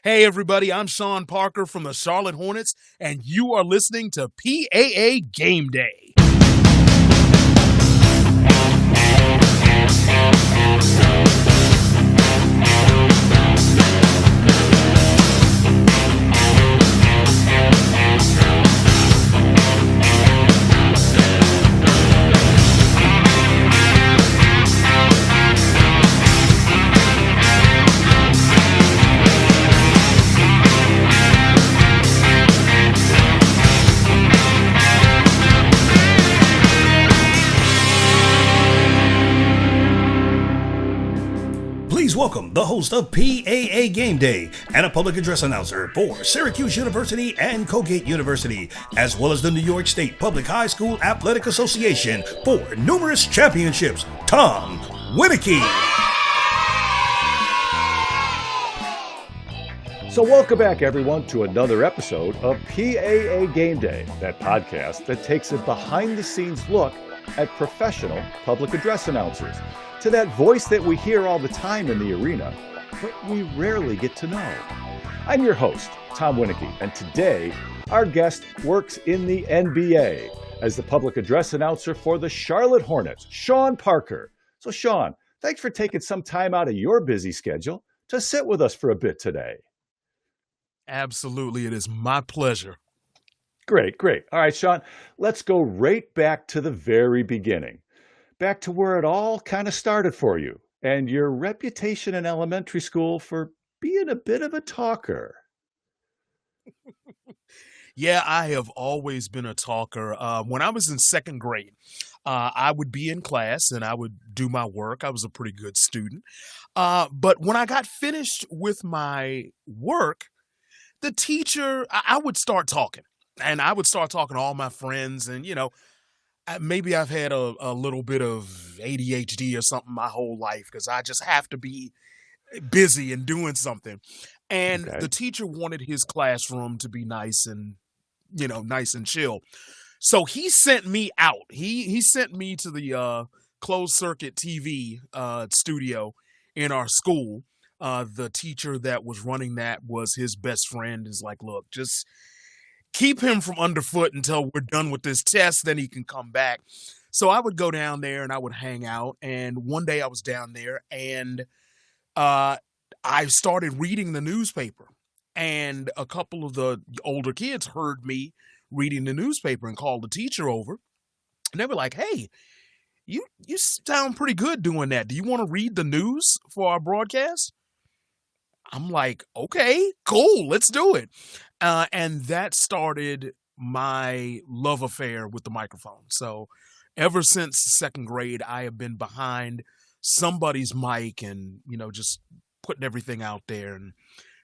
Hey, everybody, I'm Shawn Parker from the Charlotte Hornets, and you are listening to PAA Game Day. Please welcome the host of PAA Game Day and a public address announcer for Syracuse University and Colgate University, as well as the New York State Public High School Athletic Association for numerous championships, Tom Winiecki. So welcome back, everyone, to another episode of PAA Game Day, that podcast that takes a behind-the-scenes look at professional public address announcers, to that voice that we hear all the time in the arena, but we rarely get to know. I'm your host, Tom Winiecki, and today our guest works in the NBA as the public address announcer for the Charlotte Hornets, Shawn Parker. So Shawn, thanks for taking some time out of your busy schedule to sit with us for a bit today. Absolutely, it is my pleasure. Great. All right, Shawn, let's go right back to the very beginning. Back to where it all kind of started for you and your reputation in elementary school for being a bit of a talker. Yeah, I have always been a talker. When I was in second grade, I would be in class and I would do my work. I was a pretty good student. But when I got finished with my work, the teacher, I would start talking. And I would start talking to all my friends. And, maybe I've had a little bit of ADHD or something my whole life because I just have to be busy and doing something. And Okay. the teacher wanted his classroom to be nice and, nice and chill. So he sent me out. He sent me to the closed circuit TV studio in our school. The teacher that was running that was his best friend. Is like, look, just keep him from underfoot until we're done with this test, then he can come back. So I would go down there and I would hang out. And one day I was down there and I started reading the newspaper. And a couple of the older kids heard me reading the newspaper and called the teacher over. And they were like, hey, you sound pretty good doing that. Do you want to read the news for our broadcast? I'm like, okay, cool, let's do it. And that started my love affair with the microphone. So ever since second grade, I have been behind somebody's mic and, just putting everything out there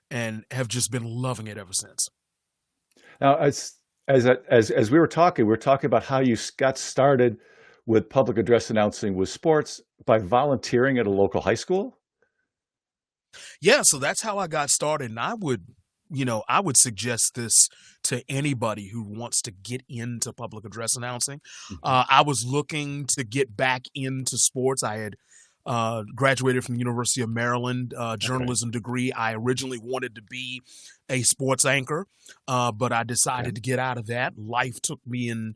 and have just been loving it ever since. Now, as we were talking about how you got started with public address announcing with sports by volunteering at a local high school. Yeah, so that's how I got started. And I would suggest this to anybody who wants to get into public address announcing. I was looking to get back into sports. I had graduated from the University of Maryland, journalism degree. I originally wanted to be a sports anchor, but I decided to get out of that. Life took me in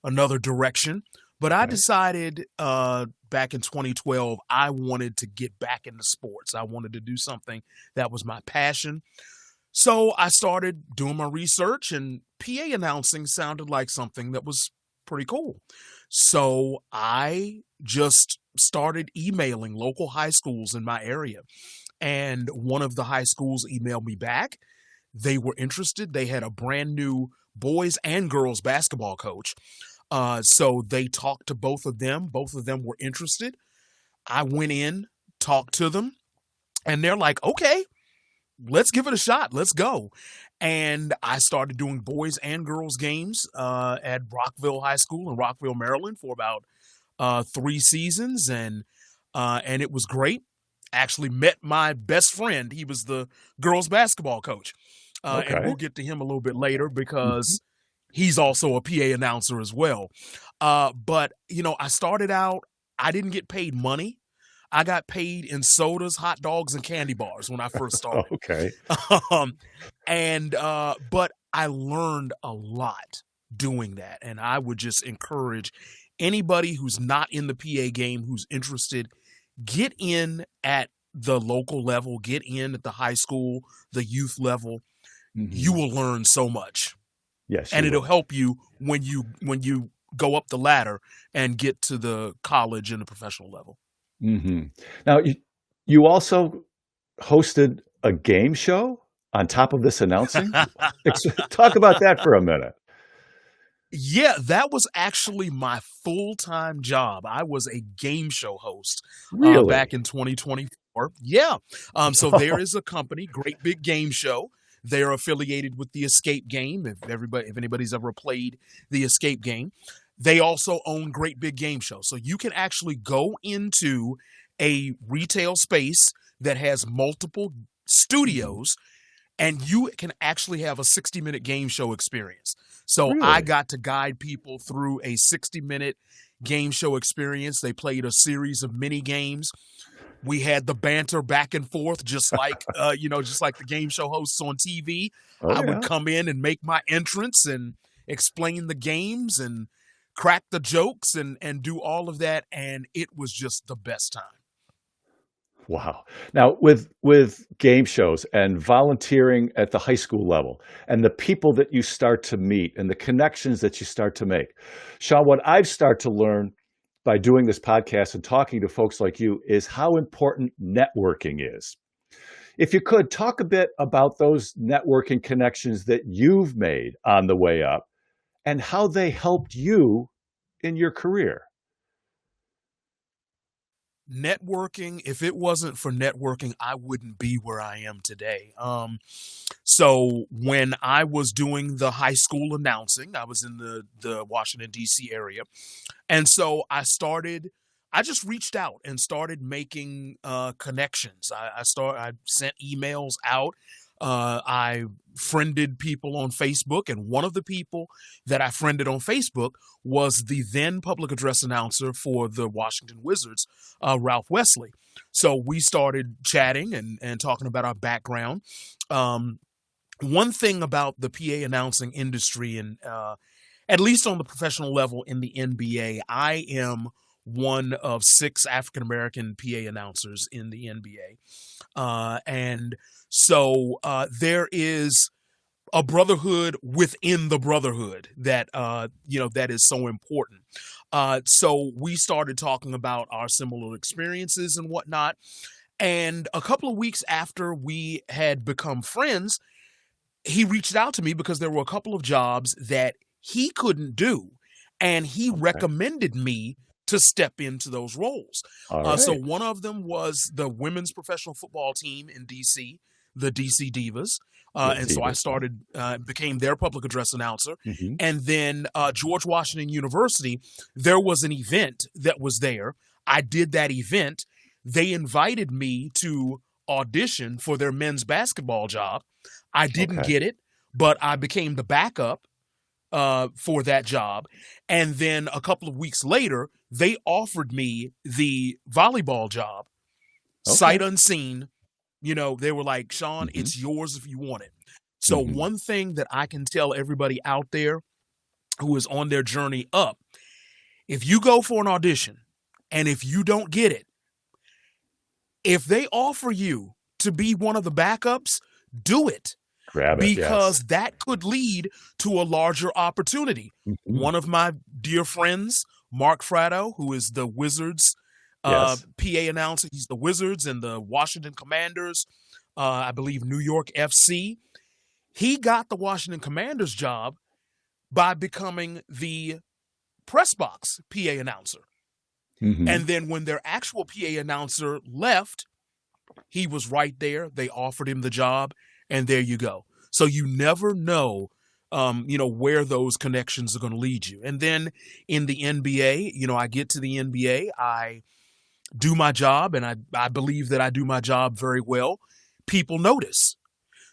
another direction. But I decided back in 2012, I wanted to get back into sports. I wanted to do something that was my passion. So I started doing my research, and PA announcing sounded like something that was pretty cool. So I just started emailing local high schools in my area. And one of the high schools emailed me back. They were interested. They had a brand new boys and girls basketball coach. So they talked to both of them. Both of them were interested. I went in, talked to them, and they're like, okay, let's give it a shot. Let's go. And I started doing boys and girls games at Rockville High School in Rockville, Maryland for about 3 seasons. And it was great. Actually met my best friend. He was the girls basketball coach. And we'll get to him a little bit later because he's also a PA announcer as well. But, I started out, I didn't get paid money. I got paid in sodas, hot dogs, and candy bars when I first started. Okay. um, but I learned a lot doing that. And I would just encourage anybody who's not in the PA game, who's interested, get in at the local level, get in at the high school, the youth level. You will learn so much. Yes. And it'll help you when you go up the ladder and get to the college and the professional level. Now, you also hosted a game show on top of this announcing. Talk about that for a minute. Yeah, that was actually my full-time job. I was a game show host back in 2024. Yeah. So there is a company, Great Big Game Show. They're affiliated with the Escape Game. If anybody's ever played the Escape Game, they also own Great Big Game Show. So you can actually go into a retail space that has multiple studios, and you can actually have a 60-minute game show experience. So I got to guide people through a 60-minute game show experience. They played a series of mini games. We had the banter back and forth, just like just like the game show hosts on TV. I would come in and make my entrance and explain the games and crack the jokes and do all of that, and it was just the best time. Wow. Now, with game shows and volunteering at the high school level and the people that you start to meet and the connections that you start to make, Shawn, what I've started to learn by doing this podcast and talking to folks like you is how important networking is. If you could, talk a bit about those networking connections that you've made on the way up and how they helped you in your career. Networking, if it wasn't for networking, I wouldn't be where I am today. So when I was doing the high school announcing, I was in the Washington, D.C. area. And so I just reached out and started making connections. I sent emails out. I friended people on Facebook, and one of the people that I friended on Facebook was the then public address announcer for the Washington Wizards, Ralph Wesley. So we started chatting and talking about our background. One thing about the PA announcing industry, and at least on the professional level in the NBA, I am one of 6 African-American PA announcers in the NBA. And so there is a brotherhood within the brotherhood that, that is so important. So we started talking about our similar experiences and whatnot. And a couple of weeks after we had become friends, he reached out to me because there were a couple of jobs that he couldn't do. And he recommended me to step into those roles. So one of them was the women's professional football team in DC, the DC Divas. And so I became their public address announcer. And then George Washington University, there was an event that was there. I did that event. They invited me to audition for their men's basketball job. I didn't get it, but I became the backup for that job. And then a couple of weeks later, they offered me the volleyball job, sight unseen. They were like, Shawn, it's yours if you want it. So one thing that I can tell everybody out there who is on their journey up, if you go for an audition and if you don't get it, if they offer you to be one of the backups, do it. Grab it, because that could lead to a larger opportunity. One of my dear friends, Mark Fratto, who is the Wizards PA announcer, he's the Wizards and the Washington Commanders, I believe New York FC. He got the Washington Commanders job by becoming the press box PA announcer. And then when their actual PA announcer left, he was right there. They offered him the job. And there you go. So you never know, where those connections are going to lead you. And then in the NBA, I get to the NBA, I do my job, and I believe that I do my job very well. People notice.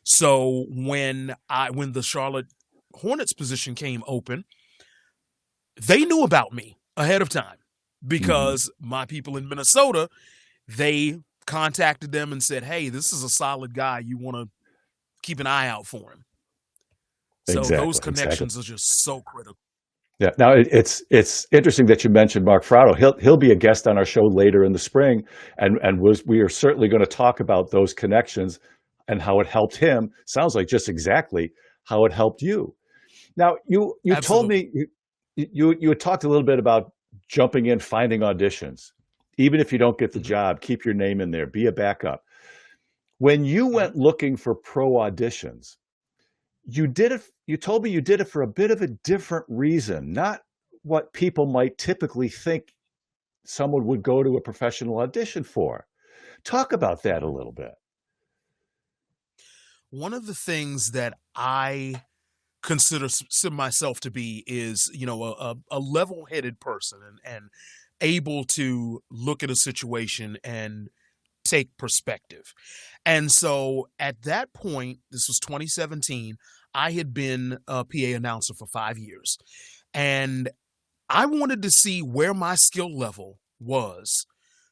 So when the Charlotte Hornets position came open, they knew about me ahead of time because my people in Minnesota, they contacted them and said, hey, this is a solid guy. You want to keep an eye out for him. So those connections are just so critical. Yeah. Now it's interesting that you mentioned Mark Fraudo. He'll be a guest on our show later in the spring, and we are certainly going to talk about those connections and how it helped him. Sounds like just exactly how it helped you. Now you told me you had talked a little bit about jumping in, finding auditions, even if you don't get the job, keep your name in there, be a backup. When you went looking for pro auditions, you told me you did it for a bit of a different reason, not what people might typically think someone would go to a professional audition for. Talk about that a little bit. One of the things that I consider myself to be is, a level-headed person and able to look at a situation and take perspective. And so at that point, this was 2017, I had been a PA announcer for 5 years, and I wanted to see where my skill level was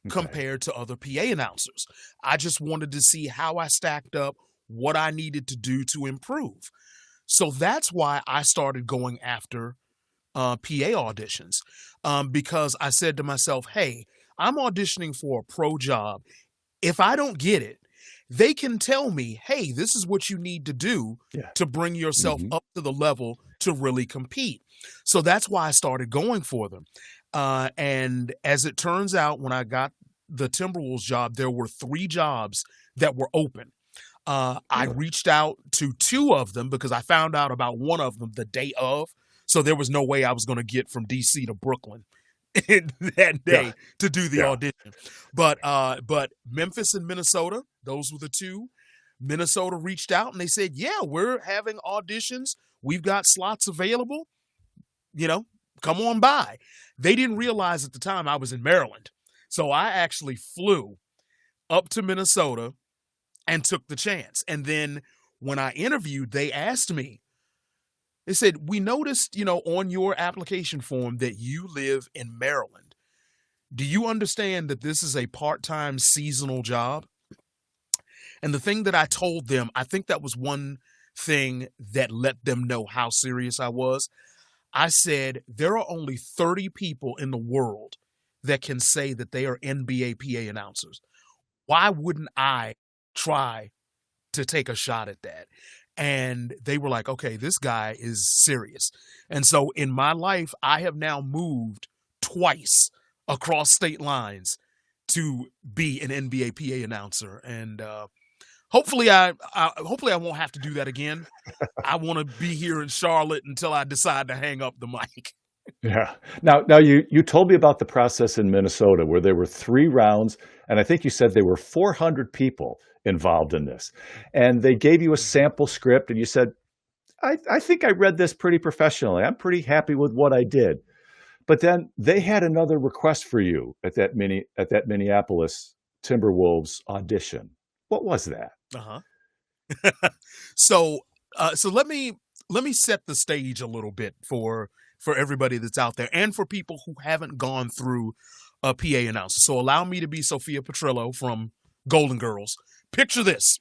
compared to other PA announcers. I just wanted to see how I stacked up, what I needed to do to improve. So that's why I started going after PA auditions, because I said to myself, hey, I'm auditioning for a pro job. If I don't get it, they can tell me, hey, this is what you need to do to bring yourself up to the level to really compete. So that's why I started going for them. And as it turns out, when I got the Timberwolves job, there were 3 jobs that were open. I reached out to 2 of them because I found out about one of them the day of. So there was no way I was going to get from DC to Brooklyn that day to do the audition. But Memphis and Minnesota, those were the 2. Minnesota reached out and they said, yeah, we're having auditions. We've got slots available. Come on by. They didn't realize at the time I was in Maryland. So I actually flew up to Minnesota and took the chance. And then when I interviewed, they asked me, they said, we noticed, on your application form that you live in Maryland. Do you understand that this is a part-time seasonal job? And the thing that I told them, I think that was one thing that let them know how serious I was. I said, there are only 30 people in the world that can say that they are NBA PA announcers. Why wouldn't I try to take a shot at that? And they were like, okay, this guy is serious. And so in my life, I have now moved twice across state lines to be an NBA PA announcer. And hopefully I won't have to do that again. I want to be here in Charlotte until I decide to hang up the mic. Yeah. Now you told me about the process in Minnesota where there were 3 rounds, and I think you said there were 400 people involved in this. And they gave you a sample script and you said, I think I read this pretty professionally. I'm pretty happy with what I did. But then they had another request for you at that Minneapolis Timberwolves audition. What was that? So let me set the stage a little bit for everybody that's out there and for people who haven't gone through a PA announcer. So allow me to be Sophia Petrillo from Golden Girls. Picture this.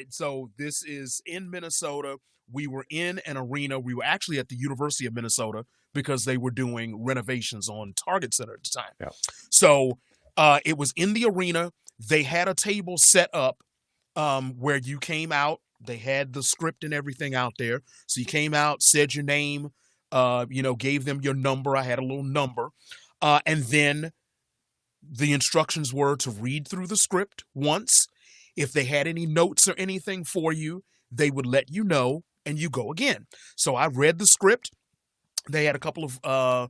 So this is in Minnesota. We were in an arena. We were actually at the University of Minnesota because they were doing renovations on Target Center at the time. Yeah. So it was in the arena. They had a table set up where you came out. They had the script and everything out there. So you came out, said your name, gave them your number. I had a little number. And then the instructions were to read through the script once. If they had any notes or anything for you, they would let you know and you go again. So I read the script. They had a couple of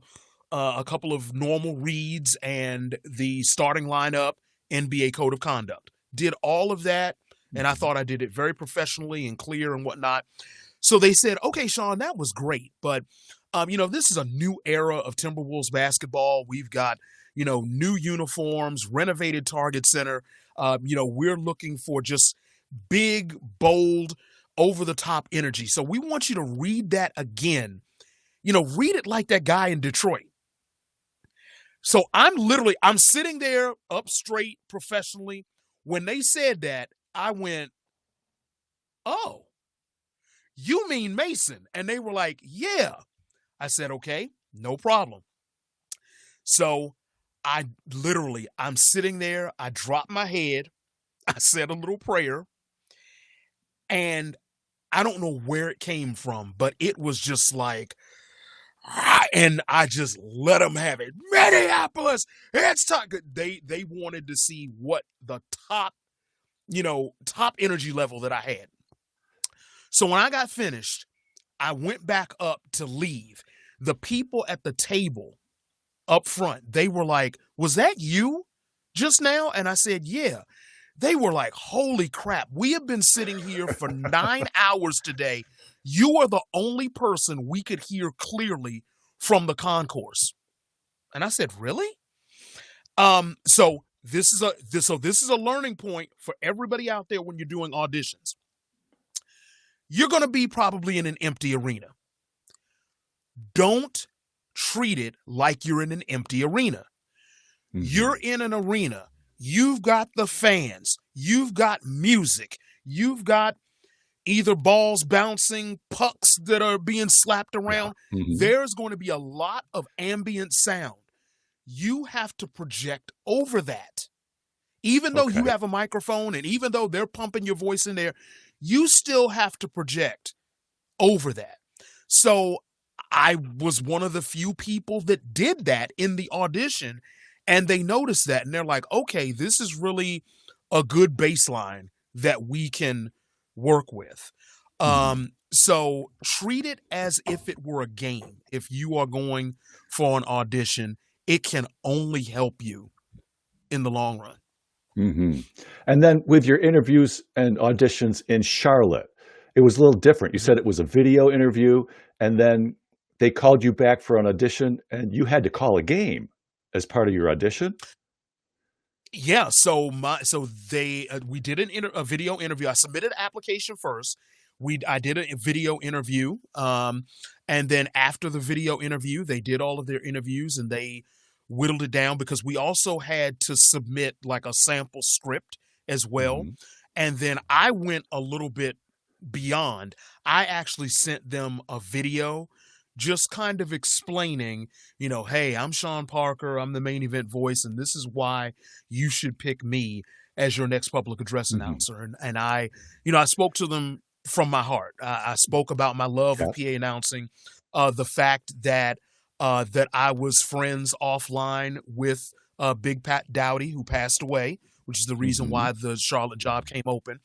normal reads and the starting lineup, NBA code of conduct. Did all of that. And I thought I did it very professionally and clear and whatnot. So they said, okay, Shawn, that was great. But, this is a new era of Timberwolves basketball. We've got, new uniforms, renovated Target Center. We're looking for just big, bold, over-the-top energy. So we want you to read that again. Read it like that guy in Detroit. So I'm sitting there up straight professionally. When they said that, I went, "Oh, you mean Mason?" And they were like, "Yeah." I said, "Okay, no problem." So I'm sitting there. I dropped my head. I said a little prayer, and I don't know where it came from, but it was just like, and I just let them have it. Minneapolis, it's time. They wanted to see what the top energy level that I had. So when I got finished, I went back up to leave. The people at the table up front, they were like, "Was that you just now?" And I said, "Yeah." They were like, "Holy crap, we have been sitting here for 9 hours today. You are the only person we could hear clearly from the concourse." And I said, "Really?" So this is a learning point for everybody out there when you're doing auditions. You're going to be probably in an empty arena. Don't treat it like you're in an empty arena. Mm-hmm. You're in an arena. You've got the fans. You've got music. You've got either balls bouncing, pucks that are being slapped around. Yeah. Mm-hmm. There's going to be a lot of ambient sound. You have to project over that. Even though you have a microphone and even though they're pumping your voice in there, you still have to project over that. So I was one of the few people that did that in the audition, and they noticed that, and they're like, "Okay, this is really a good baseline that we can work with." So treat it as if it were a game. If you are going for an audition, it can only help you in the long run. Mm-hmm. And then with your interviews and auditions in Charlotte, it was a little different. You said it was a video interview, and then they called you back for an audition, and you had to call a game as part of your audition. Yeah. So we did a video interview. I submitted an application first. I did a video interview, and then after the video interview, they did all of their interviews and they whittled it down because we also had to submit like a sample script as well. Mm-hmm. And then I went a little bit beyond. I actually sent them a video just kind of explaining, "Hey, I'm Shawn Parker. I'm the main event voice, and this is why you should pick me as your next public address announcer." And I spoke to them from my heart. I spoke about my love of PA announcing, the fact that I was friends offline with Big Pat Dowdy, who passed away, which is the reason why the Charlotte job came open.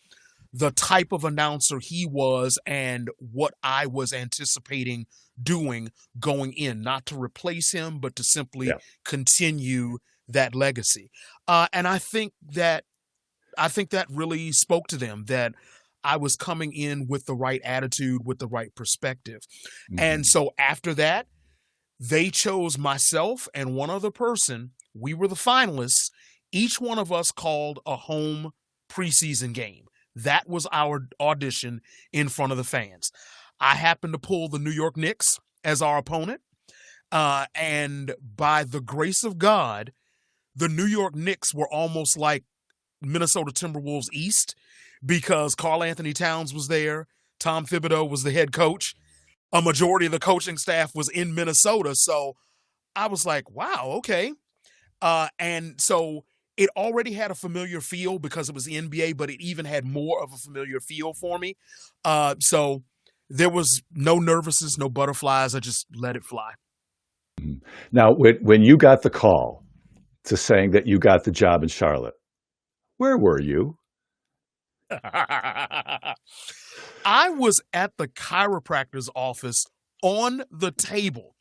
The type of announcer he was and what I was anticipating doing going in, not to replace him, but to simply continue that legacy. And I think that really spoke to them, that I was coming in with the right attitude, with the right perspective. Mm-hmm. And so after that, they chose myself and one other person. We were the finalists. Each one of us called a home preseason game. That was our audition in front of the fans. I happened to pull the New York Knicks as our opponent. And by the grace of God, the New York Knicks were almost like Minnesota Timberwolves East, because Karl Anthony Towns was there. Tom Thibodeau was the head coach. A majority of the coaching staff was in Minnesota. So I was like, wow, okay. And so it already had a familiar feel because it was the NBA, but it even had more of a familiar feel for me. So there was no nervousness, no butterflies. I just let it fly. Now, when you got the call to saying that you got the job in Charlotte, where were you? I was at the chiropractor's office on the table,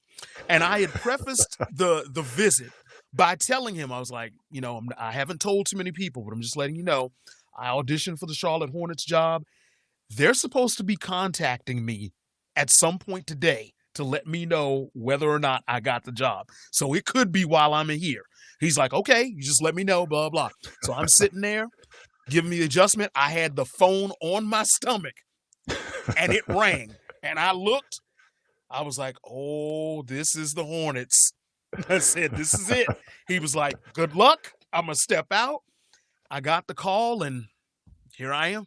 and I had prefaced the visit by telling him, I was like, I haven't told too many people, but I'm just letting you know, I auditioned for the Charlotte Hornets job. They're supposed to be contacting me at some point today to let me know whether or not I got the job. So it could be while I'm in here. He's like, okay, you just let me know, blah, blah. So I'm sitting there giving me the adjustment. I had the phone on my stomach and it rang. And I looked, I was like, oh, this is the Hornets. I said, this is it. He was like, good luck. I'm going to step out. I got the call, and here I am.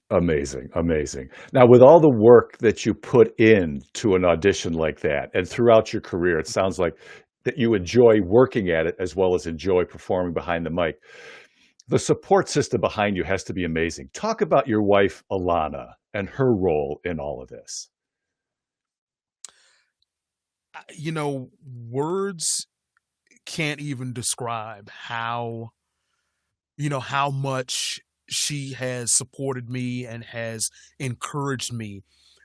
Amazing, amazing. Now, with all the work that you put into an audition like that, and throughout your career, it sounds like that you enjoy working at it as well as enjoy performing behind the mic. The support system behind you has to be amazing. Talk about your wife, Alana, and her role in all of this. Words can't even describe how much she has supported me and has encouraged me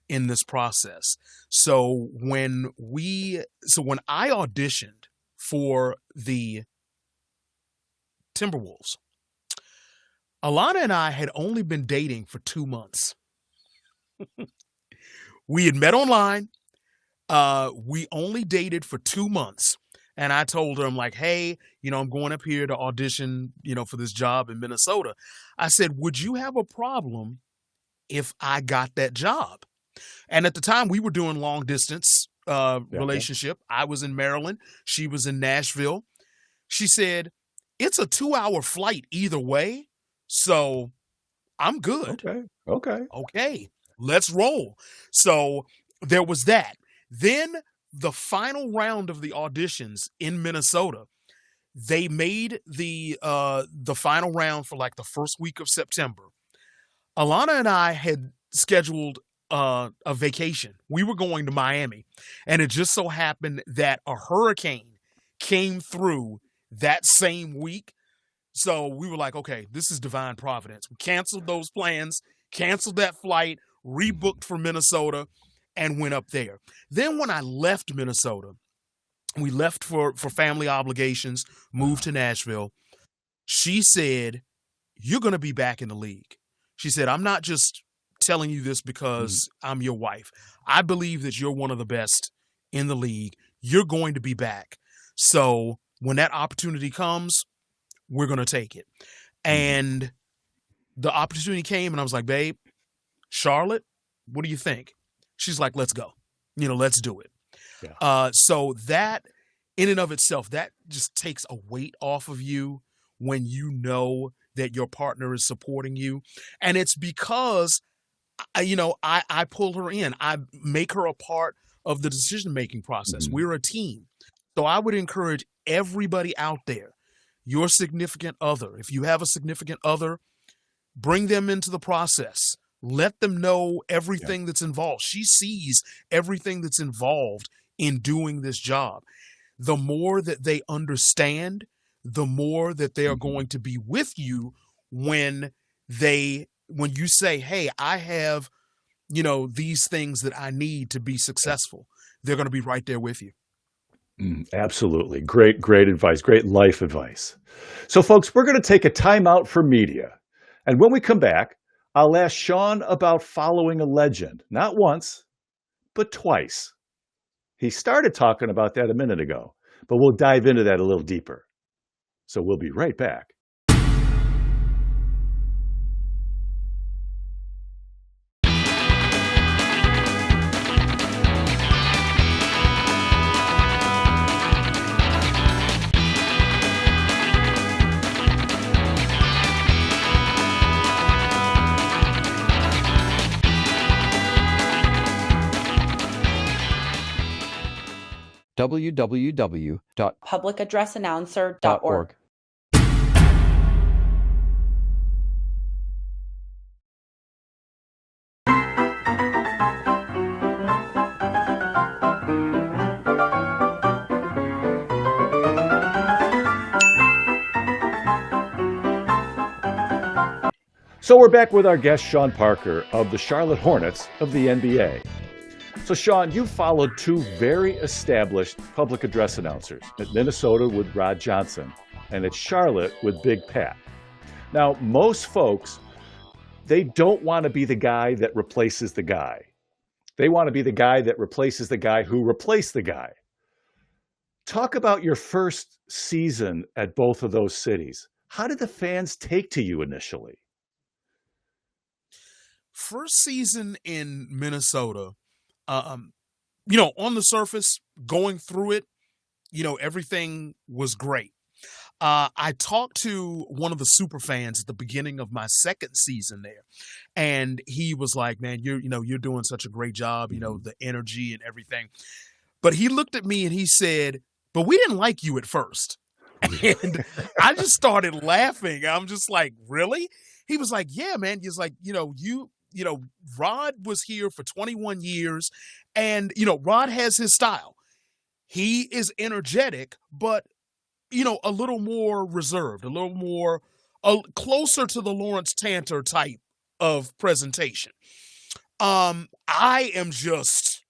in this process. So when I auditioned for the Timberwolves, Alana and I had only been dating for 2 months. We had met online. We only dated for 2 months. And I told her, I'm like, hey, I'm going up here to audition, for this job in Minnesota. I said, would you have a problem if I got that job? And at the time we were doing long distance relationship. I was in Maryland. She was in Nashville. She said, it's a 2-hour flight either way. So I'm good. Okay. Let's roll. So there was that. Then the final round of the auditions in Minnesota, they made the final round for like the first week of September. Alana and I had scheduled a vacation. We were going to Miami, and it just so happened that a hurricane came through that same week. So we were like, okay, this is divine providence. We canceled those plans, canceled that flight, rebooked for Minnesota, and went up there. Then when I left Minnesota, we left for family obligations, moved to Nashville. She said, you're going to be back in the league. She said, I'm not just telling you this because I'm your wife. I believe that you're one of the best in the league. You're going to be back. So when that opportunity comes, we're going to take it. And the opportunity came, and I was like, babe, Charlotte, what do you think? She's like, let's go. Let's do it. Yeah. So that in and of itself, that just takes a weight off of you when you know that your partner is supporting you. And it's because, I pull her in. I make her a part of the decision-making process. We're a team. So I would encourage everybody out there, your significant other, if you have a significant other, bring them into the process. Let them know everything that's involved. She sees everything that's involved in doing this job. The more that they understand, the more that they are going to be with you when you say, hey, I have, these things that I need to be successful. They're going to be right there with you. Absolutely. Great advice. Great life advice. So folks, we're going to take a time out for media. And when we come back, I'll ask Shawn about following a legend, not once, but twice. He started talking about that a minute ago, but we'll dive into that a little deeper. So we'll be right back. www.publicaddressannouncer.org. So we're back with our guest, Shawn Parker of the Charlotte Hornets of the NBA. So Shawn, you followed two very established public address announcers, at Minnesota with Rod Johnson and at Charlotte with Big Pat. Now, most folks, they don't want to be the guy that replaces the guy. They want to be the guy that replaces the guy who replaced the guy. Talk about your first season at both of those cities. How did the fans take to you initially? First season in Minnesota, on the surface, going through it, everything was great. I talked to one of the super fans at the beginning of my second season there, and he was like, "Man, you're doing such a great job, the energy and everything." But he looked at me and he said, "But we didn't like you at first." And I just started laughing. I'm just like, "Really?" He was like, "Yeah, man." He's like, Rod was here for 21 years, and Rod has his style. He is energetic, but a little more reserved, a little more closer to the Lawrence Tanter type of presentation. I am just,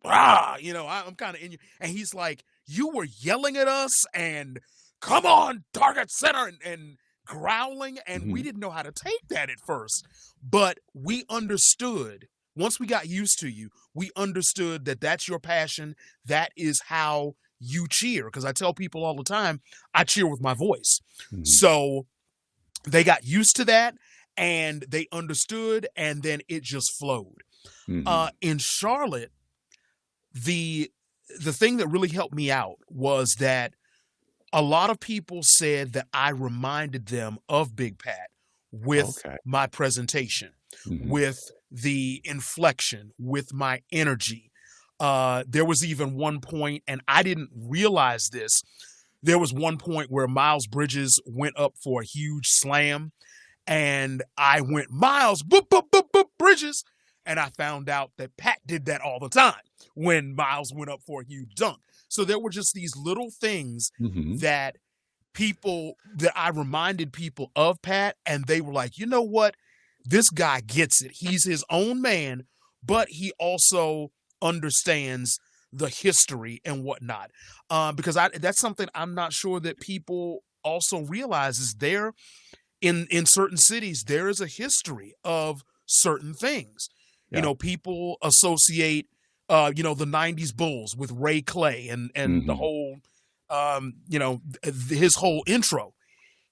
I'm kind of in you. And he's like, "You were yelling at us and come on, target center and growling. And we didn't know how to take that at first. But we understood. Once we got used to you, we understood that that's your passion. That is how you cheer." Because I tell people all the time, I cheer with my voice. So they got used to that and they understood, and then it just flowed. In Charlotte, the thing that really helped me out was that a lot of people said that I reminded them of Big Pat with my presentation, with the inflection, with my energy. There was even one point, and I didn't realize this, there was one point where Miles Bridges went up for a huge slam, and I went, "Miles, boop, boop, boop, boop, Bridges." And I found out that Pat did that all the time when Miles went up for a huge dunk. So there were just these little things that I reminded people of Pat, and they were like, "You know what? This guy gets it. He's his own man, but he also understands the history and whatnot." Because that's something I'm not sure that people also realize is there in certain cities, there is a history of certain things. People associate, the 90s Bulls with Ray Clay and the whole, his whole intro.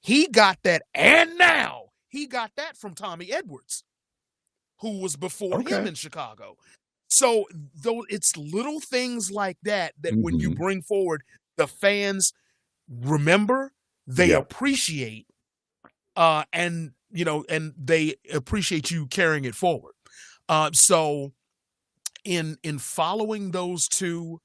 He got that, and now he got that from Tommy Edwards, who was before him in Chicago. So though it's little things like that when you bring forward, the fans remember, they appreciate, and they appreciate you carrying it forward. So in following those two,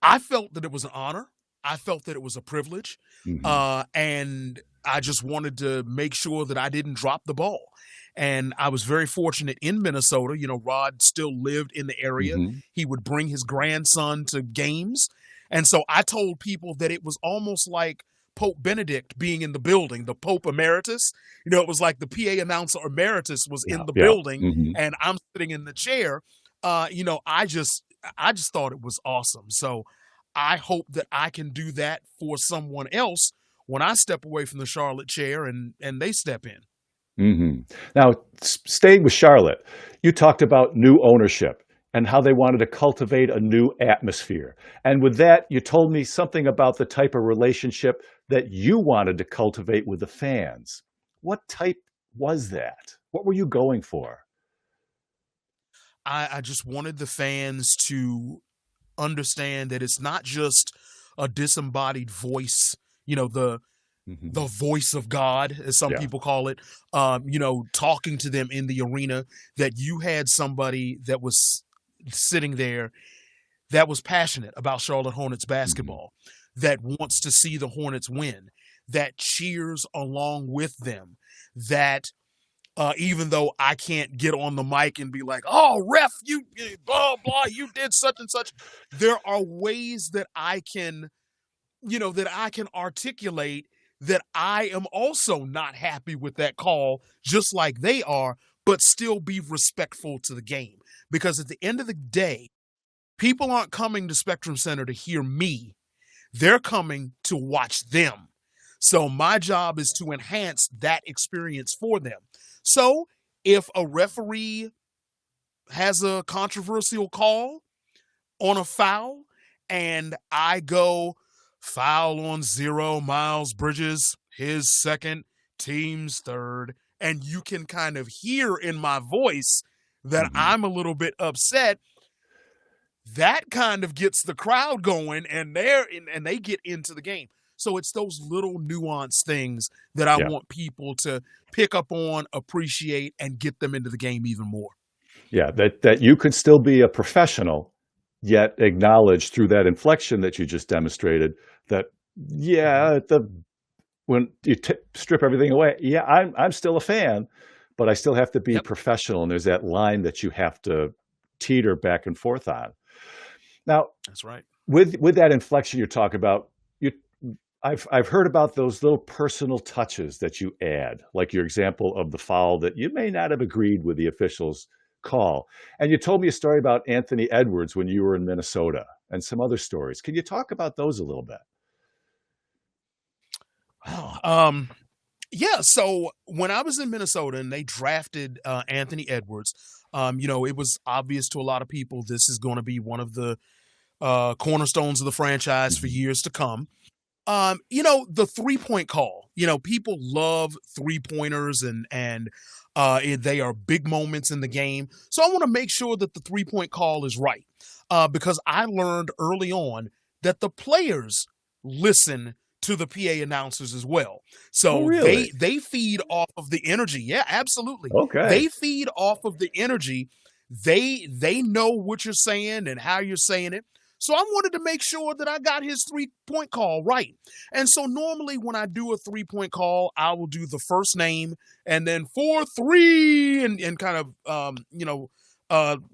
I felt that it was an honor. I felt that it was a privilege. And I just wanted to make sure that I didn't drop the ball. And I was very fortunate in Minnesota. Rod still lived in the area. He would bring his grandson to games. And so I told people that it was almost like Pope Benedict being in the building, the Pope Emeritus. It was like the PA announcer emeritus was in the building and I'm sitting in the chair. I just thought it was awesome. So I hope that I can do that for someone else when I step away from the Charlotte chair and they step in. Now, staying with Charlotte, you talked about new ownership and how they wanted to cultivate a new atmosphere. And with that, you told me something about the type of relationship that you wanted to cultivate with the fans. What type was that? What were you going for? I just wanted the fans to understand that it's not just a disembodied voice, the voice of God, as some people call it, talking to them in the arena, that you had somebody that was sitting there that was passionate about Charlotte Hornets basketball, that wants to see the Hornets win, that cheers along with them, that even though I can't get on the mic and be like, "Oh, ref, you blah, blah, you did such and such," there are ways that I can, articulate that I am also not happy with that call, just like they are, but still be respectful to the game. Because at the end of the day, people aren't coming to Spectrum Center to hear me. They're coming to watch them. So my job is to enhance that experience for them. So if a referee has a controversial call on a foul and I go, "Foul on 0, Miles Bridges, his second, team's third," and you can kind of hear in my voice that I'm a little bit upset, that kind of gets the crowd going, and they get into the game. So it's those little nuanced things that I want people to pick up on, appreciate, and get them into the game even more. Yeah, that you could still be a professional, yet acknowledge through that inflection that you just demonstrated that, when you strip everything away, I'm still a fan, but I still have to be professional. And there's that line that you have to teeter back and forth on. Now, that's right. With that inflection you're talking about, I've heard about those little personal touches that you add, like your example of the foul that you may not have agreed with the officials call. And you told me a story about Anthony Edwards when you were in Minnesota and some other stories. Can you talk about those a little bit? So when I was in Minnesota and they drafted Anthony Edwards, it was obvious to a lot of people this is going to be one of the cornerstones of the franchise for years to come. The 3-point call, people love 3-pointers and they are big moments in the game. So I want to make sure that the 3-point call is right because I learned early on that the players listen to the PA announcers as well. So they feed off of the energy. Yeah, absolutely. Okay. They feed off of the energy. They know what you're saying and how you're saying it. So I wanted to make sure that I got his 3-point call right. And so normally when I do a 3-point call, I will do the first name and then 4-3 and kind of,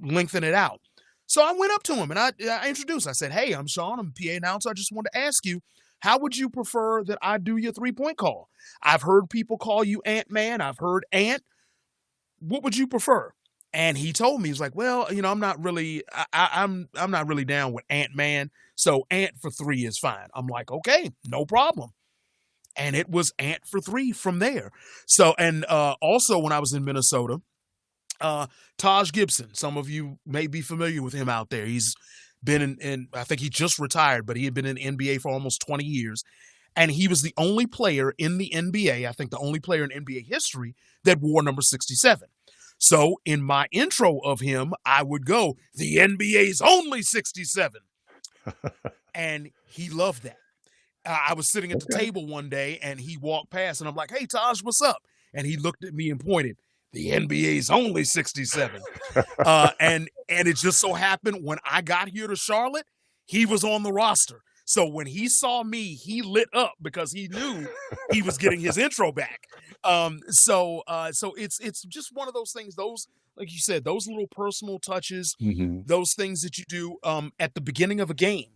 lengthen it out. So I went up to him and I introduced. I said, "Hey, I'm Shawn. I'm a PA announcer. I just wanted to ask you, how would you prefer that I do your 3-point call? I've heard people call you Ant-Man. I've heard Ant. What would you prefer?" And he told me, he's like, "Well, I'm not really, I'm not really down with Ant-Man. So Ant for 3 is fine." I'm like, "Okay, no problem." And it was Ant for 3 from there. So, and also when I was in Minnesota, Taj Gibson, some of you may be familiar with him out there. He's been in I think he just retired, but he had been in the NBA for almost 20 years. And he was the only player in the NBA, I think the only player in NBA history that wore number 67. So in my intro of him, I would go, "The NBA's only 67. And he loved that. I was sitting at the table one day and he walked past and I'm like, "Hey, Taj, what's up?" And he looked at me and pointed, "The NBA's only 67. And it just so happened when I got here to Charlotte, he was on the roster. So when he saw me, he lit up because he knew he was getting his intro back. So it's just one of those things, those, like you said, those little personal touches, those things that you do at the beginning of a game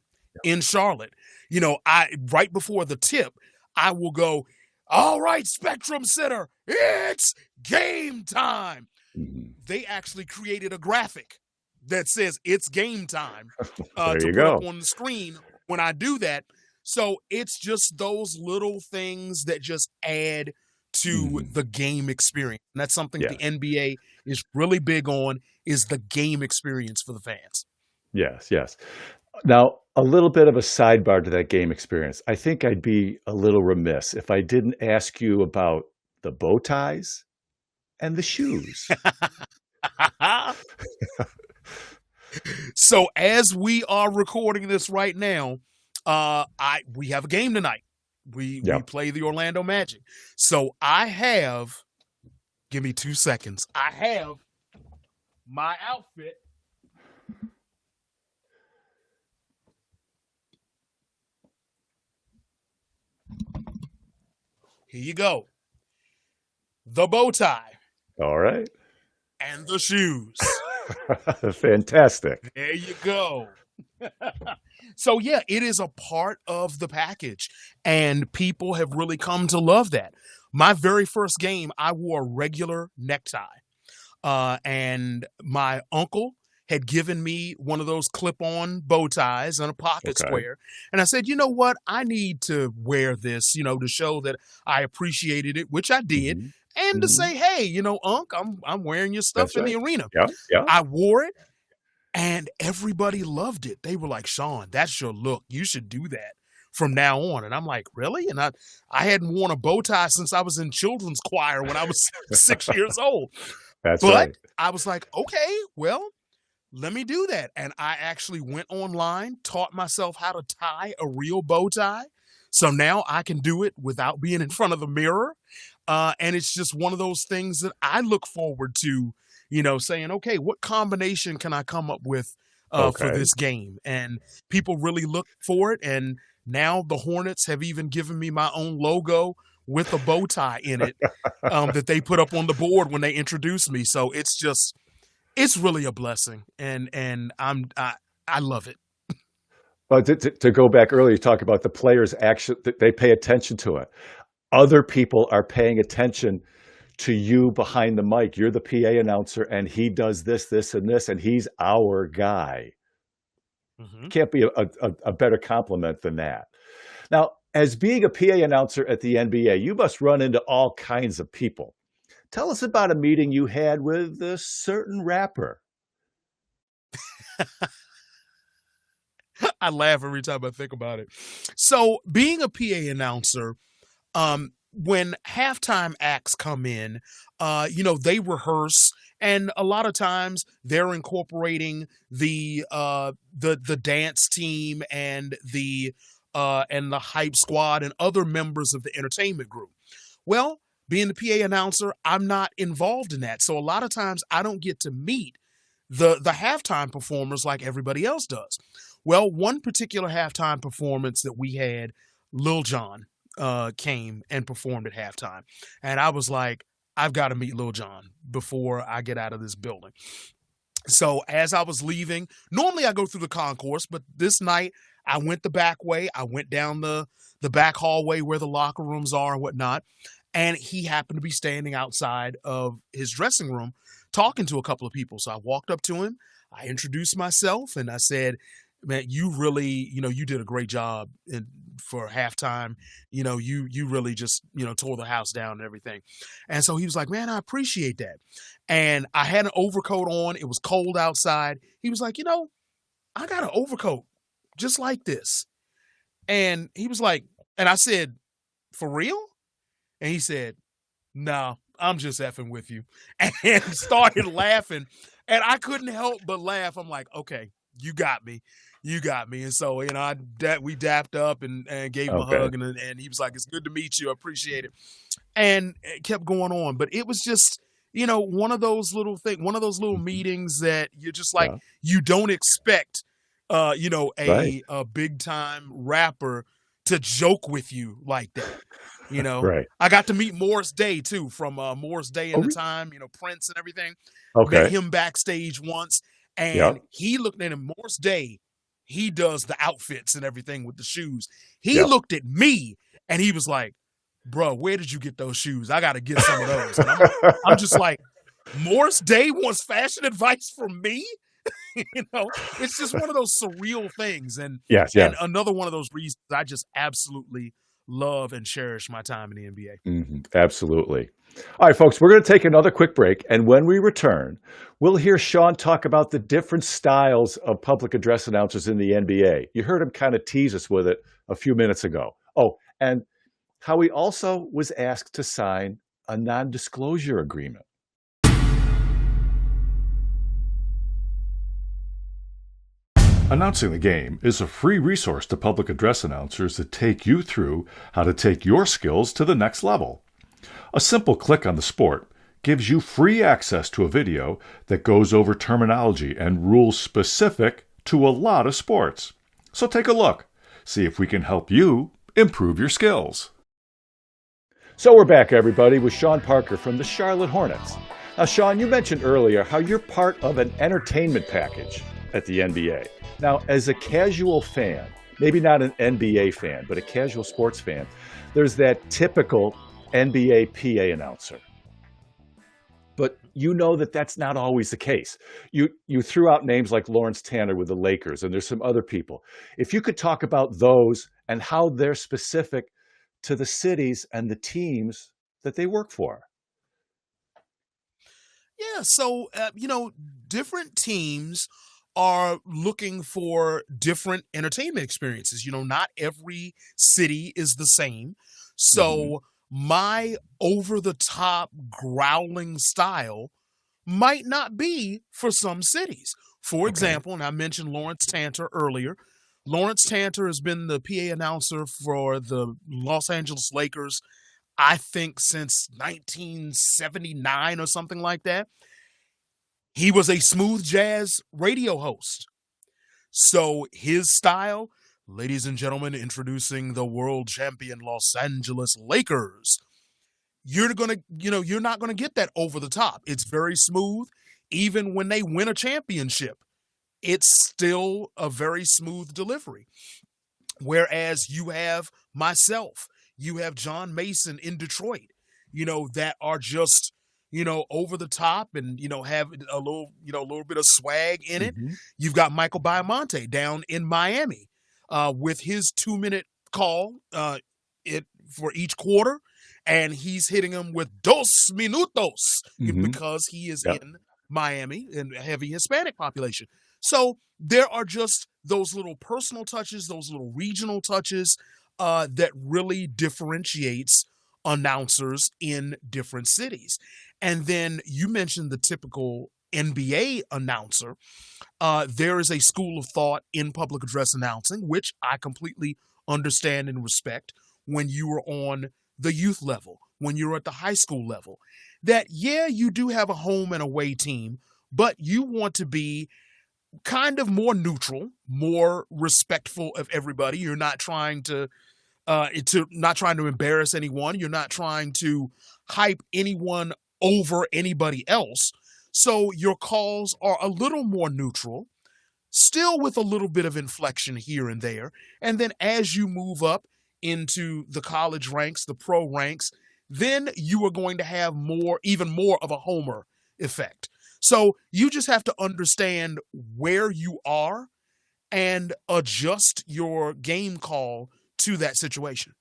in Charlotte. Right before the tip, I will go, "All right, Spectrum Center, it's game time." They actually created a graphic that says it's game time to put up on the screen when I do that. So it's just those little things that just add to the game experience. And that's something the NBA is really big on, is the game experience for the fans. Yes, yes. Now, a little bit of a sidebar to that game experience. I think I'd be a little remiss if I didn't ask you about the bow ties and the shoes. So as we are recording this right now, we have a game tonight. We play the Orlando Magic. So give me 2 seconds. I have my outfit. Here you go. The bow tie. All right. And the shoes. Fantastic. There you go. So yeah, it is a part of the package, and people have really come to love that. My very first game, I wore a regular necktie, and my uncle had given me one of those clip-on bow ties and a pocket square, and I said, "You know what? I need to wear this, to show that I appreciated it," which I did, and to say, "Hey, Unc, I'm wearing your stuff in the arena." Yeah. I wore it. And everybody loved it. They were like, "Shawn, that's your look. You should do that from now on." And I'm like, "Really?" And I hadn't worn a bow tie since I was in children's choir when I was 6 years old. But I was like, "Okay, well, let me do that. And I actually went online, taught myself how to tie a real bow tie. So now I can do it without being in front of the mirror. And it's just one of those things that I look forward to, saying, okay, what combination can I come up with for Okay. this game? And people really look for it. And now the Hornets have even given me my own logo with a bow tie in it that they put up on the board when they introduced me. So it's really a blessing, and I love it. But to go back earlier, you talk about the players actually, they pay attention to it. Other people are paying attention to you behind the mic. You're the PA announcer, and he does this, this, and this, and he's our guy. Mm-hmm. Can't be a better compliment than that. Now, as being a PA announcer at the NBA, you must run into all kinds of people. Tell us about a meeting you had with a certain rapper. I laugh every time I think about it. So being a PA announcer, when halftime acts come in, they rehearse, and a lot of times they're incorporating the dance team and the hype squad and other members of the entertainment group. Well, being the PA announcer, I'm not involved in that. So a lot of times I don't get to meet the halftime performers like everybody else does. Well, one particular halftime performance that we had, Lil Jon came and performed at halftime. And I was like, I've got to meet Lil Jon before I get out of this building. So as I was leaving, normally I go through the concourse, but this night I went the back way. I went down the back hallway where the locker rooms are and whatnot. And he happened to be standing outside of his dressing room talking to a couple of people. So I walked up to him. I introduced myself and I said, man, you really, you did a great job for halftime. You really just, tore the house down and everything. And so he was like, man, I appreciate that. And I had an overcoat on. It was cold outside. He was like, I got an overcoat just like this. And he was like, and I said, for real? And he said, no, I'm just effing with you. And started laughing. And I couldn't help but laugh. I'm like, okay, you got me. And so, we dapped up and gave him a hug. And he was like, it's good to meet you. I appreciate it. And it kept going on. But it was just, one of those little things, one of those little meetings that you're just like, you don't expect, a big time rapper to joke with you like that. Right. I got to meet Morris Day too, from Morris Day and the Time, Prince and everything. Okay. Met him backstage once, and he looked at him. Morris Day, he does the outfits and everything with the shoes. He looked at me and he was like, bro, where did you get those shoes? I got to get some of those. And I'm just like, Morris Day wants fashion advice from me? It's just one of those surreal things. And, and another one of those reasons I just absolutely love and cherish my time in the NBA. Mm-hmm. Absolutely. All right, folks, we're going to take another quick break. And when we return, we'll hear Shawn talk about the different styles of public address announcers in the NBA. You heard him kind of tease us with it a few minutes ago. Oh, and how he also was asked to sign a non-disclosure agreement. Announcing the Game is a free resource to public address announcers to take you through how to take your skills to the next level. A simple click on the sport gives you free access to a video that goes over terminology and rules specific to a lot of sports. So take a look. See if we can help you improve your skills. So we're back, everybody, with Shawn Parker from the Charlotte Hornets. Now, Shawn, you mentioned earlier how you're part of an entertainment package at the NBA. Now, as a casual fan, maybe not an NBA fan, but a casual sports fan, there's that typical NBA PA announcer. But you know that that's not always the case. You threw out names like Lawrence Tanner with the Lakers, and there's some other people. If you could talk about those and how they're specific to the cities and the teams that they work for. Yeah, so, different teams are looking for different entertainment experiences. Not every city is the same. So my over-the-top growling style might not be for some cities. For Okay. example, and I mentioned Lawrence Tanter earlier. Lawrence Tanter has been the PA announcer for the Los Angeles Lakers, I think, since 1979 or something like that. He was a smooth jazz radio host. So his style, ladies and gentlemen, introducing the world champion Los Angeles Lakers. You're not gonna get that over the top. It's very smooth. Even when they win a championship, it's still a very smooth delivery. Whereas you have myself, you have John Mason in Detroit, that are just, over the top and, have a little bit of swag in it. Mm-hmm. You've got Michael Biamonte down in Miami with his 2-minute call for each quarter. And he's hitting them with dos minutos because he is in Miami and a heavy Hispanic population. So there are just those little personal touches, those little regional touches that really differentiates announcers in different cities. And then you mentioned the typical NBA announcer. There is a school of thought in public address announcing, which I completely understand and respect when you are on the youth level, when you're at the high school level, that, you do have a home and away team, but you want to be kind of more neutral, more respectful of everybody. You're not trying to embarrass anyone. You're not trying to hype anyone over anybody else. So your calls are a little more neutral, still with a little bit of inflection here and there. And then as you move up into the college ranks, the pro ranks, then you are going to have even more of a homer effect. So you just have to understand where you are and adjust your game call to that situation.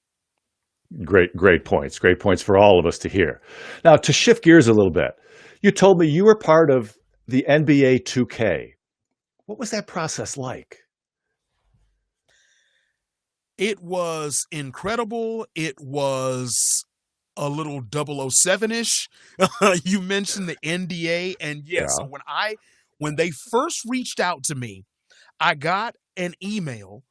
Great points. Great points for all of us to hear. Now, to shift gears a little bit, you told me you were part of the NBA 2K. What was that process like? It was incredible. It was a little 007-ish. You mentioned the NDA, and so when they first reached out to me, I got an email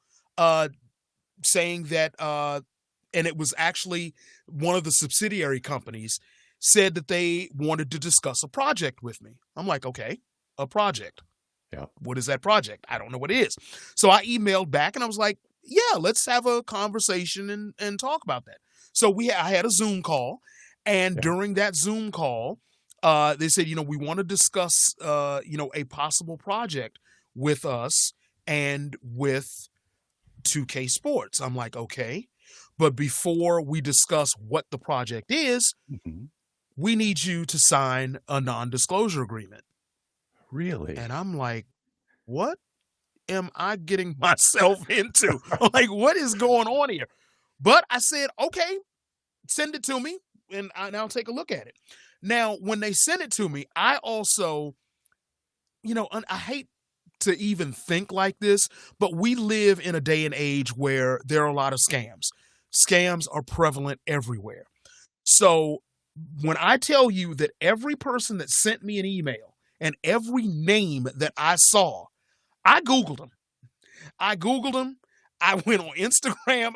saying that, and it was actually one of the subsidiary companies said that they wanted to discuss a project with me. I'm like, okay, a project. Yeah. What is that project? I don't know what it is. So I emailed back and I was like, let's have a conversation and talk about that. So I had a Zoom call, and during that Zoom call, they said, we want to discuss, a possible project with us and with 2K Sports. I'm like, okay, but before we discuss what the project is, we need you to sign a non-disclosure agreement. Really? And I'm like, what am I getting myself into? Like, what is going on here? But I said, okay, send it to me and I'll take a look at it. Now, when they sent it to me, I also, I hate to even think like this, but we live in a day and age where there are a lot of scams. Scams are prevalent everywhere. So when I tell you that every person that sent me an email and every name that I saw, I Googled them. I went on Instagram.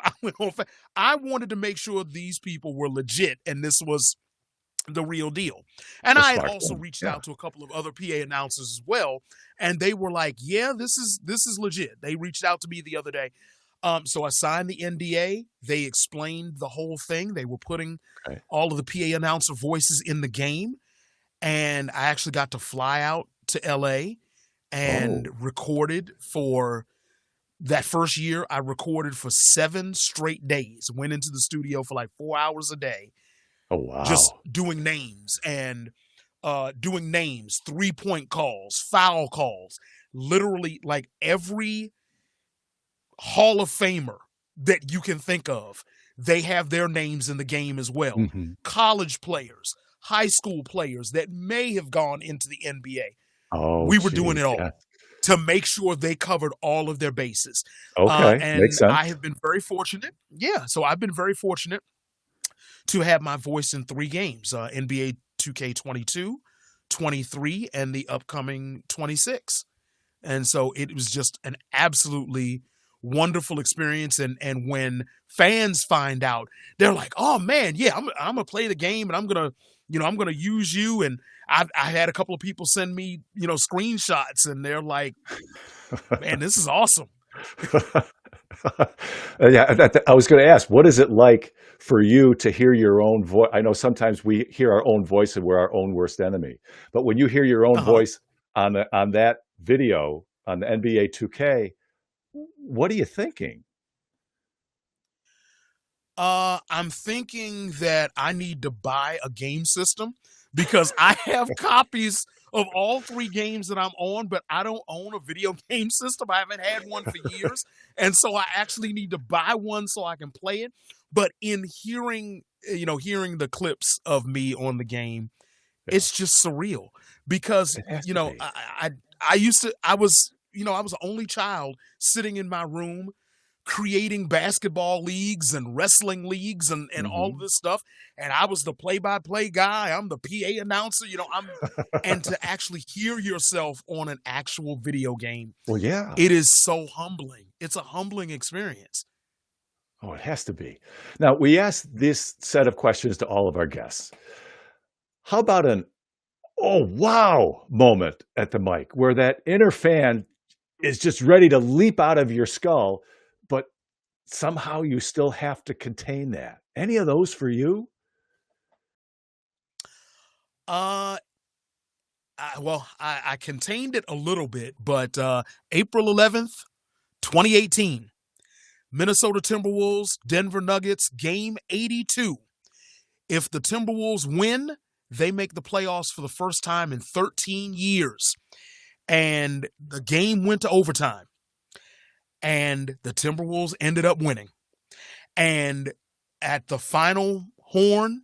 I wanted to make sure these people were legit and this was the real deal. And I had also reached out to a couple of other PA announcers as well, and they were like, this is legit. They reached out to me the other day. So I signed the NDA. They explained the whole thing. They were putting all of the PA announcer voices in the game. And I actually got to fly out to LA and recorded for that first year. I recorded for 7 straight days, went into the studio for like 4 hours a day. Oh, wow. Just doing names and doing names, 3-point calls, foul calls, literally like every Hall of Famer that you can think of. They have their names in the game as well. College players, high school players that may have gone into the NBA. We were doing it all to make sure they covered all of their bases. And makes sense. I have been very fortunate. So I've been very fortunate to have my voice in 3 games, NBA 2K22, 23, and the upcoming 26. And so it was just an absolutely wonderful experience. And when fans find out, they're like, "Oh man, yeah, I'm gonna play the game, and I'm gonna use you." And I had a couple of people send me, screenshots, and they're like, "Man, this is awesome." Yeah, I was going to ask, what is it like for you to hear your own voice? I know sometimes we hear our own voice and we're our own worst enemy, but when you hear your own Uh-huh. voice on that video on the NBA 2K, what are you thinking? I'm thinking that I need to buy a game system because I have copies of all 3 games that I'm on, but I don't own a video game system. I haven't had one for years. And so I actually need to buy one so I can play it. But in hearing the clips of me on the game, Yeah, it's just surreal because, it has to be. I was the only child sitting in my room creating basketball leagues and wrestling leagues and all of Hmm. this stuff. And I was the play-by-play guy. I'm the PA announcer. And to actually hear yourself on an actual video game, Well, yeah. it is so humbling. It's a humbling experience. Oh, it has to be. Now, we ask this set of questions to all of our guests. How about an "oh, wow" moment at the mic where that inner fan is just ready to leap out of your skull, but somehow you still have to contain that? Any of those for you? Uh, I contained it a little bit, but April 11th, 2018, Minnesota Timberwolves, Denver Nuggets, game 82. If the Timberwolves win, they make the playoffs for the first time in 13 years. And the game went to overtime. And the Timberwolves ended up winning. And at the final horn,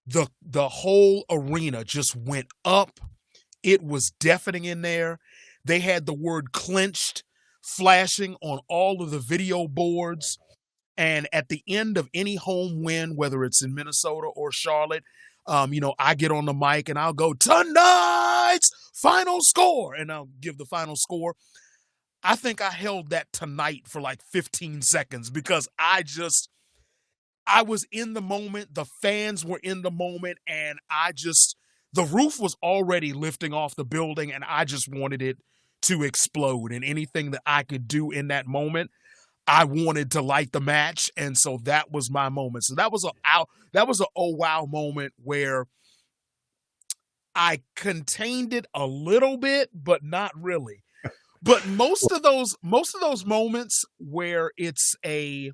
the whole arena just went up. It was deafening in there. They had the word "clinched" flashing on all of the video boards. And at the end of any home win, whether it's in Minnesota or Charlotte, I get on the mic and I'll go, "Tonight's final score," and I'll give the final score. I think I held that "tonight" for like 15 seconds because I was in the moment. The fans were in the moment, and the roof was already lifting off the building, and I just wanted it to explode. And anything that I could do in that moment, I wanted to light the match. And so that was my moment. So that was a oh wow moment where I contained it a little bit, but not really. But most of those moments where it's a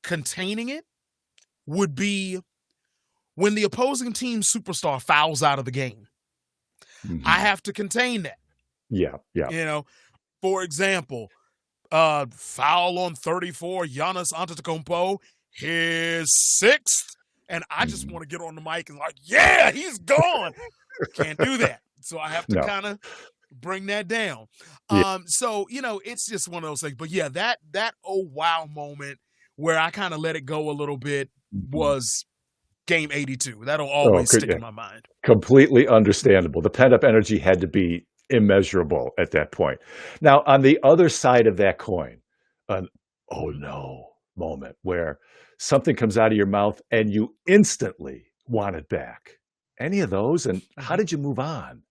containing it would be when the opposing team superstar fouls out of the game. I Mhm. have to contain that. Yeah, yeah. For example, foul on 34, Giannis Antetokounmpo, his 6th, and I just Mhm. want to get on the mic and like, "Yeah, he's gone." Can't do that. So I have to No. kind of bring that down. Yeah. So it's just one of those things. But yeah, that oh wow moment where I kind of let it go a little bit Mhm. was game 82. That'll Oh, always good. stick Yeah. in my mind. Completely understandable. The pent-up energy had to be immeasurable at that point. Now, on the other side of that coin, an "oh no" moment where something comes out of your mouth and you instantly want it back. Any of those? And how Mhm. did you move on?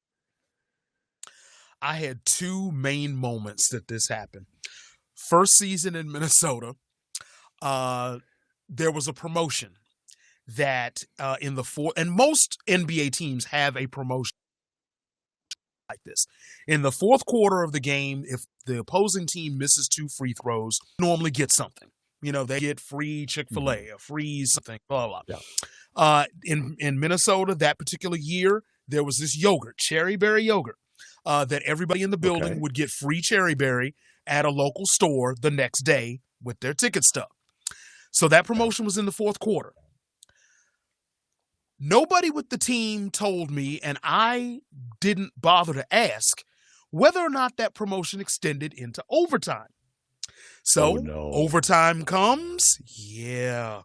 I had 2 main moments that this happened. First season in Minnesota, uh, there was a promotion that in the fourth, and most NBA teams have a promotion like this. In the fourth quarter of the game, if the opposing team misses 2 free throws, normally get something. They get free Mhm. Chick-fil-A, a free something, blah, blah, Yeah. blah. In Minnesota, that particular year, there was this yogurt, cherry berry yogurt, that everybody in the building Okay. would get free cherry berry at a local store the next day with their ticket stub. So that Okay. promotion was in the fourth quarter. Nobody with the team told me, and I didn't bother to ask, whether or not that promotion extended into overtime. Oh So no. overtime comes. Yeah.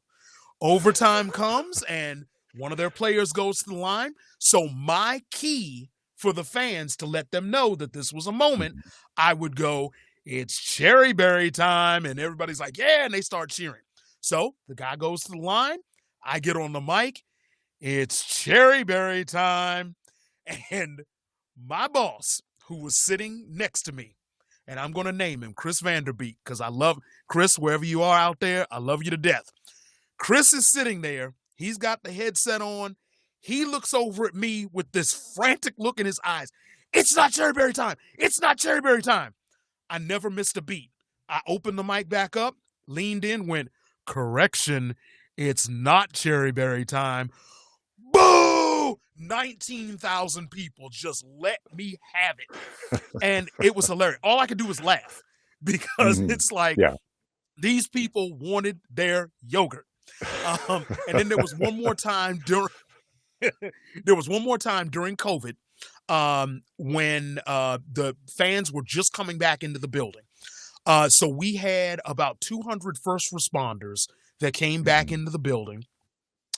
Overtime comes, and one of their players goes to the line. So my key for the fans to let them know that this was a moment, I would go, "It's cherry berry time," and everybody's like, "Yeah," and they start cheering. So the guy goes to the line, I get on the mic, "It's cherry berry time," and my boss, who was sitting next to me, and I'm going to name him Chris Vanderbeek, because I love Chris, wherever you are out there, I love you to death. Chris is sitting there. He's got the headset on. He looks over at me with this frantic look in his eyes. "It's not cherry berry time. It's not cherry berry time." I never missed a beat. I opened the mic back up, leaned in, went, "Correction, it's not cherry berry time." Boo! 19,000 people just let me have it. And it was hilarious. All I could do was laugh because it's like these people wanted their yogurt. And then there was one more time during COVID when the fans were just coming back into the building. So we had about 200 first responders that came back into the building.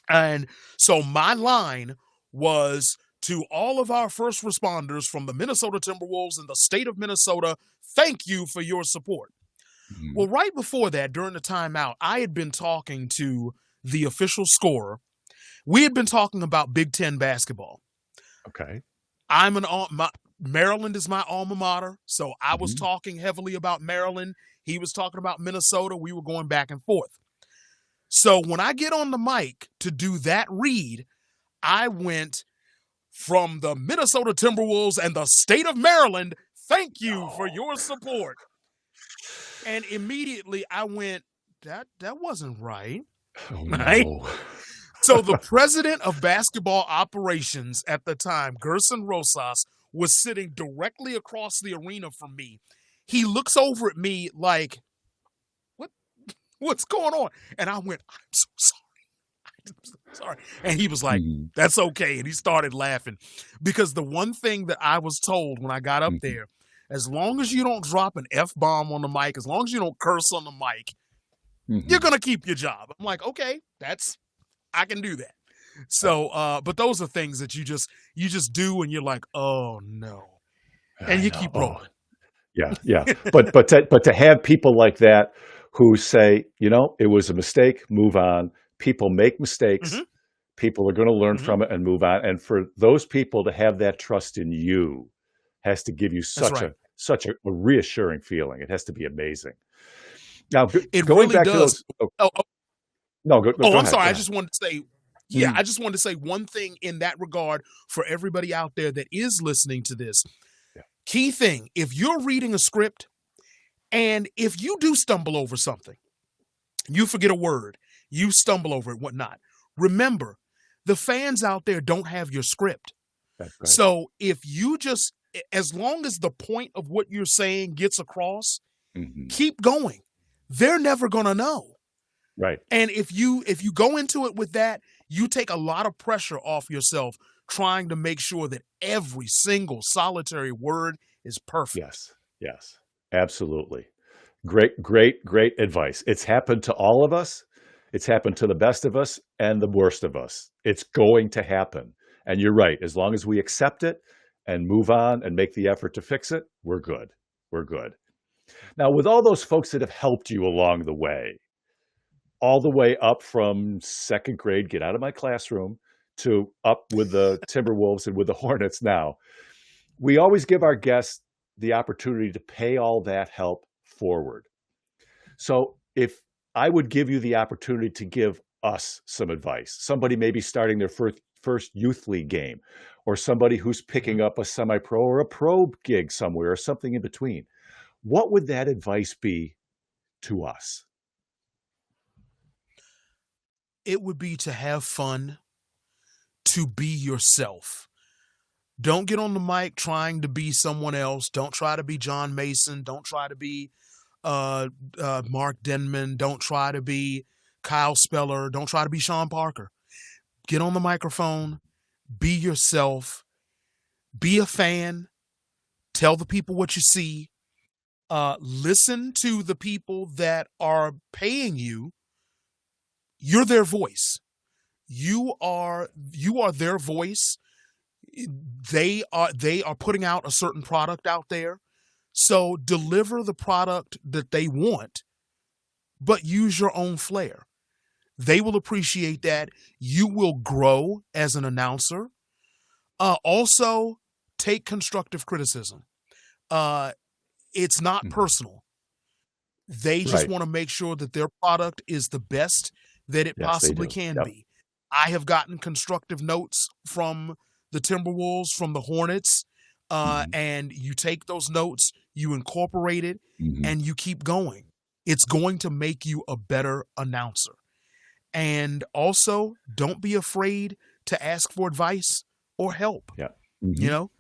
And so my line was to all of our first responders from the Minnesota Timberwolves and the state of Minnesota, "Thank you for your support." Well, right before that, during the timeout, I had been talking to the official scorer. We had been talking about Big Ten basketball. Okay. Maryland is my alma mater, so I was talking heavily about Maryland. He was talking about Minnesota. We were going back and forth. So when I get on the mic to do that read, I went, "From the Minnesota Timberwolves and the state of Maryland, thank you for your support." And immediately I went, that wasn't right. Oh, Right? no. So the president of basketball operations at the time, Gerson Rosas, was sitting directly across the arena from me. He looks over at me like, what's going on? And I went, "I'm so sorry. I'm so sorry." And he was like, "That's okay." And he started laughing because the one thing that I was told when I got up there, as long as you don't drop an F-bomb on the mic, as long as you don't curse on the mic, you're going to keep your job. I'm like, okay, I can do that. So, but those are things that you just do and you're like, "Oh no." And you keep rolling. Yeah. But to have people like that who say, it was a mistake, move on. People make mistakes. People are going to learn from it and move on. And for those people to have that trust in you has to give you such a reassuring feeling. It has to be amazing. Now, It going really back does. to those. No, go I'm ahead, sorry. go I just wanted to say, I just wanted to say one thing in that regard for everybody out there that is listening to this. Key thing, if you're reading a script and if you do stumble over something, you forget a word, you stumble over it, whatnot, remember, the fans out there don't have your script. That's right. So if you just, as long as the point of what you're saying gets across, keep going. They're never going to know. Right. And if you go into it with that, you take a lot of pressure off yourself trying to make sure that every single solitary word is perfect. Yes, absolutely. Great advice. It's happened to all of us. It's happened to the best of us and the worst of us. It's going to happen. And you're right. As long as we accept it and move on and make the effort to fix it, we're good. Now, with all those folks that have helped you along the way, all the way up from second grade, get out of my classroom, to up with the Timberwolves and with the Hornets now, we always give our guests the opportunity to pay all that help forward. So if I would give you the opportunity to give us some advice, somebody maybe starting their first youth league game, or somebody who's picking up a semi-pro or a pro gig somewhere or something in between, what would that advice be to us? It would be to have fun, to be yourself. Don't get on the mic trying to be someone else. Don't try to be John Mason. Don't try to be Mark Denman. Don't try to be Kyle Speller. Don't try to be Sean Parker. Get on the microphone. Be yourself. Be a fan. Tell the people what you see. Listen to the people that are paying you. You're their voice. You are their voice. they are putting out a certain product out there. So deliver the product that they want, but use your own flair. They will appreciate that. You will grow as an announcer. Also, take constructive criticism. It's not personal. They just want to make sure that their product is the best that it possibly can be. I have gotten constructive notes from the Timberwolves, from the Hornets, and you take those notes, you incorporate it, and you keep going. It's going to make you a better announcer. And also, don't be afraid to ask for advice or help. You know,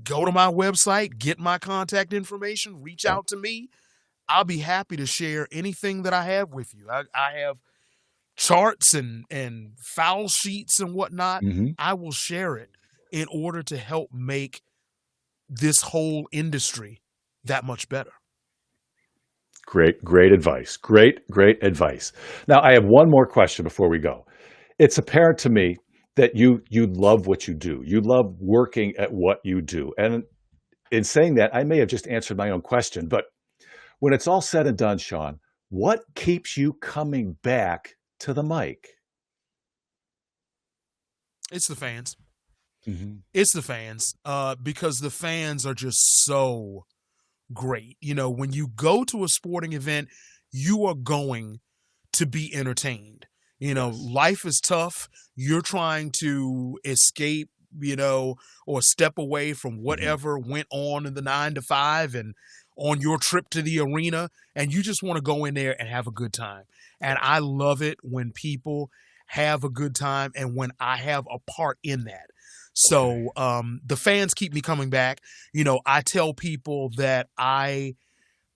go to my website, get my contact information, reach out to me. I'll be happy to share anything that I have with you. I have charts and foul sheets and whatnot. I will share it in order to help make this whole industry that much better. Great advice. Great advice. Now, I have one more question before we go. It's apparent to me that you love what you do. You love working at what you do. And in saying that, I may have just answered my own question, but when it's all said and done, Shawn, what keeps you coming back to the mic? It's the fans. It's the fans, because the fans are just so great. You know, when you go to a sporting event, you are going to be entertained. You know, life is tough. You're trying to escape, you know, or step away from whatever went on in the 9 to 5 and on your trip to the arena, and you just want to go in there and have a good time. And I love it when people have a good time and when I have a part in that. So the fans keep me coming back. You know, I tell people that I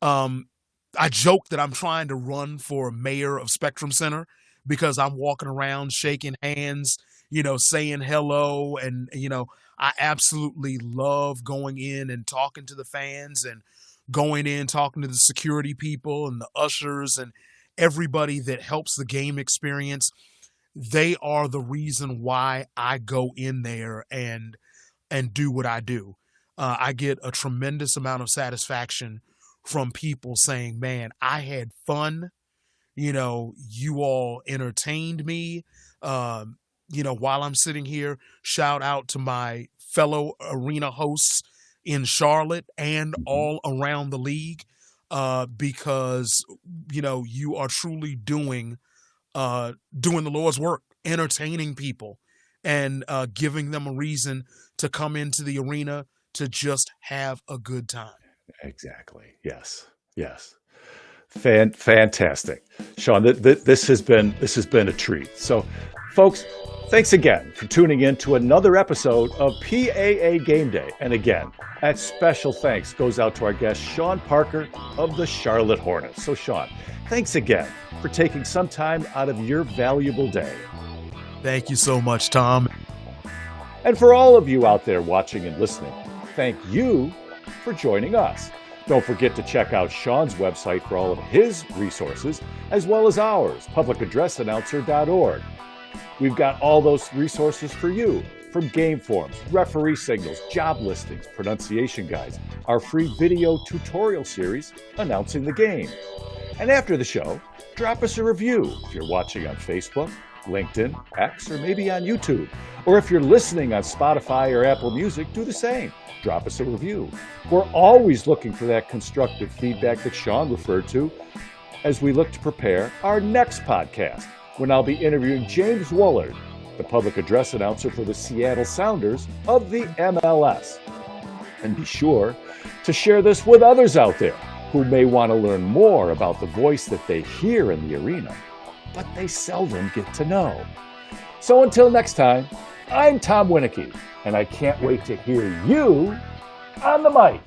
joke that I'm trying to run for mayor of Spectrum Center because I'm walking around shaking hands, you know, saying hello. And, you know, I absolutely love going in and talking to the fans and going in, talking to the security people and the ushers and everybody that helps the game experience. They are the reason why I go in there and do what I do. I get a tremendous amount of satisfaction from people saying, man, I had fun. You know, you all entertained me. You know, while I'm sitting here, shout out to my fellow arena hosts in Charlotte and all around the league, because, you know, you are truly doing the Lord's work, entertaining people and giving them a reason to come into the arena to just have a good time. Exactly. Yes. Fantastic. Shawn, this has been a treat. So, folks, thanks again for tuning in to another episode of PAA Game Day. And again, that special thanks goes out to our guest, Shawn Parker of the Charlotte Hornets. So, Shawn, thanks again for taking some time out of your valuable day. Thank you so much, Tom. And for all of you out there watching and listening, thank you for joining us. Don't forget to check out Shawn's website for all of his resources, as well as ours, publicaddressannouncer.org. We've got all those resources for you, from game forms, referee signals, job listings, pronunciation guides, our free video tutorial series, Announcing the Game. And after the show, drop us a review if you're watching on Facebook, LinkedIn, X, or maybe on YouTube. Or if you're listening on Spotify or Apple Music, do the same. Drop us a review. We're always looking for that constructive feedback that Shawn referred to as we look to prepare our next podcast, when I'll be interviewing James Woolard, the public address announcer for the Seattle Sounders of the MLS. And be sure to share this with others out there who may want to learn more about the voice that they hear in the arena, but they seldom get to know. So until next time, I'm Tom Winiecki, and I can't wait to hear you on the mic.